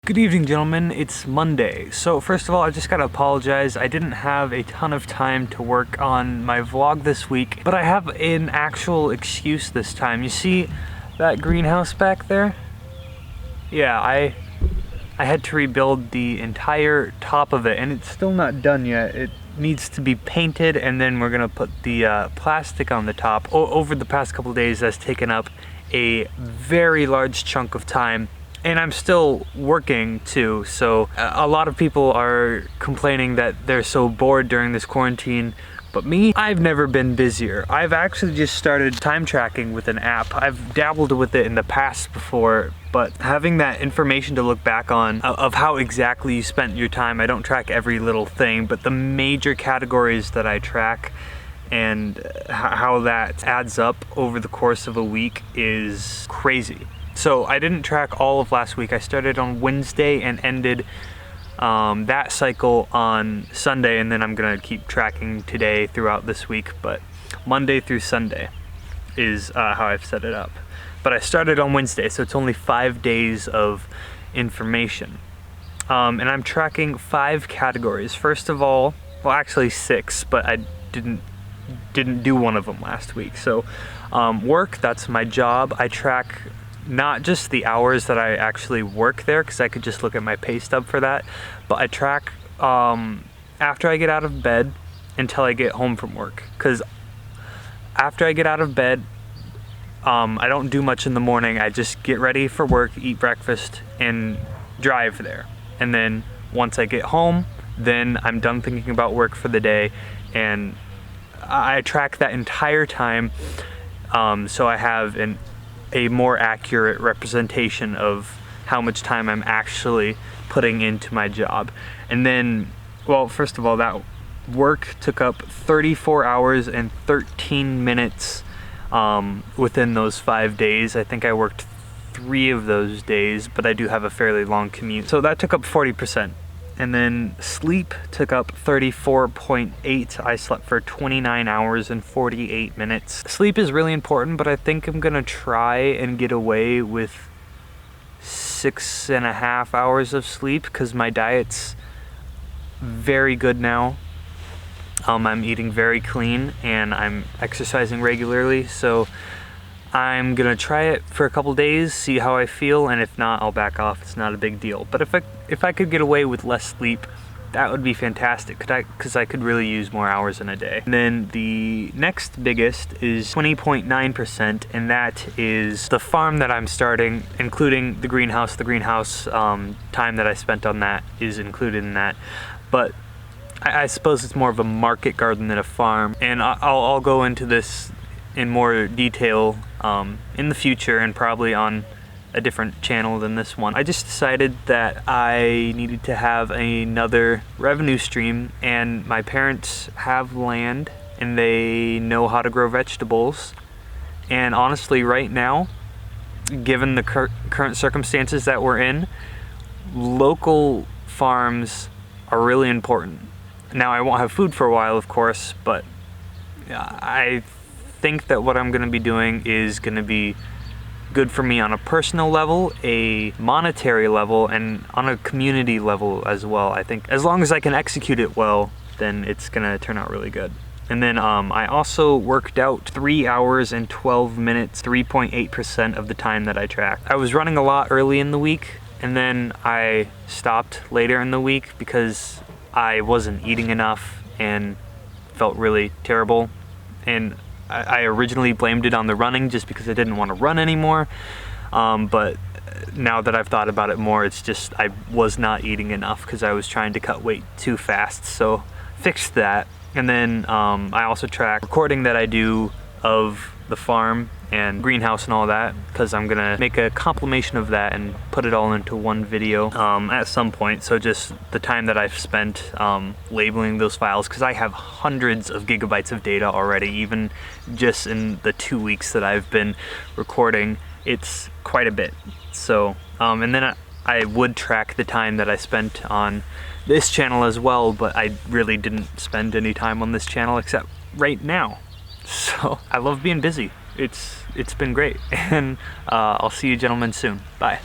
Good evening, gentlemen. It's Monday. So first of all, I just gotta apologize. I didn't have a ton of time to work on my vlog this week, but I have an actual excuse this time. You see that greenhouse back there? Yeah, I had to rebuild the entire top of it, and it's still not done yet. It needs to be painted, and then we're gonna put the plastic on the top. Over the past couple days, that's taken up a very large chunk of time. And I'm still working too, so a lot of people are complaining that they're so bored during this quarantine, but me, I've never been busier. I've actually just started time tracking with an app. I've dabbled with it in the past before, but having that information to look back on of how exactly you spent your time, I don't track every little thing, but the major categories that I track and how that adds up over the course of a week is crazy. So I didn't track all of last week. I started on Wednesday and ended that cycle on Sunday, and then I'm gonna keep tracking today throughout this week, but Monday through Sunday is how I've set it up. But I started on Wednesday, so it's only 5 days of information. And I'm tracking 5 categories. First of all, well actually 6, but I didn't do one of them last week. So work, that's my job. I track not just the hours that I actually work there, because I could just look at my pay stub for that, but I track after I get out of bed until I get home from work. Because after I get out of bed, I don't do much in the morning. I just get ready for work, eat breakfast, and drive there. And then once I get home, then I'm done thinking about work for the day, and I track that entire time, so I have a more accurate representation of how much time I'm actually putting into my job. And then, well, first of all, that work took up 34 hours and 13 minutes within those 5 days. I think I worked 3 of those days, but I do have a fairly long commute. So that took up 40%. And then sleep took up 34.8. I slept for 29 hours and 48 minutes. Sleep is really important, but I think I'm gonna try and get away with 6.5 hours of sleep because my diet's very good now. I'm eating very clean and I'm exercising regularly, so I'm gonna try it for a couple days, see how I feel, and if not, I'll back off. It's not a big deal. But if I could get away with less sleep, that would be fantastic, because I could really use more hours in a day. And then the next biggest is 20.9%, and that is the farm that I'm starting, including the greenhouse. The greenhouse time that I spent on that is included in that. But I suppose it's more of a market garden than a farm, and I'll go into this in more detail in the future, and probably on a different channel than this one. I just decided that I needed to have another revenue stream, and my parents have land and they know how to grow vegetables, and honestly right now, given the current circumstances that we're in, local farms are really important. Now I won't have food for a while, of course, but I think that what I'm going to be doing is going to be good for me on a personal level, a monetary level, and on a community level as well. I think as long as I can execute it well, then it's going to turn out really good. And then I also worked out 3 hours and 12 minutes, 3.8% of the time that I tracked. I was running a lot early in the week, and then I stopped later in the week because I wasn't eating enough and felt really terrible. And I originally blamed it on the running just because I didn't want to run anymore, but now that I've thought about it more, it's just I was not eating enough because I was trying to cut weight too fast, so fixed that. And then I also track recording that I do of the farm and greenhouse and all that, because I'm gonna make a compilation of that and put it all into one video at some point. So just the time that I've spent labeling those files, because I have hundreds of gigabytes of data already, even just in the 2 weeks that I've been recording. It's quite a bit. So and then I would track the time that I spent on this channel as well, but I really didn't spend any time on this channel except right now. So I love being busy. It's been great, and I'll see you gentlemen soon. Bye.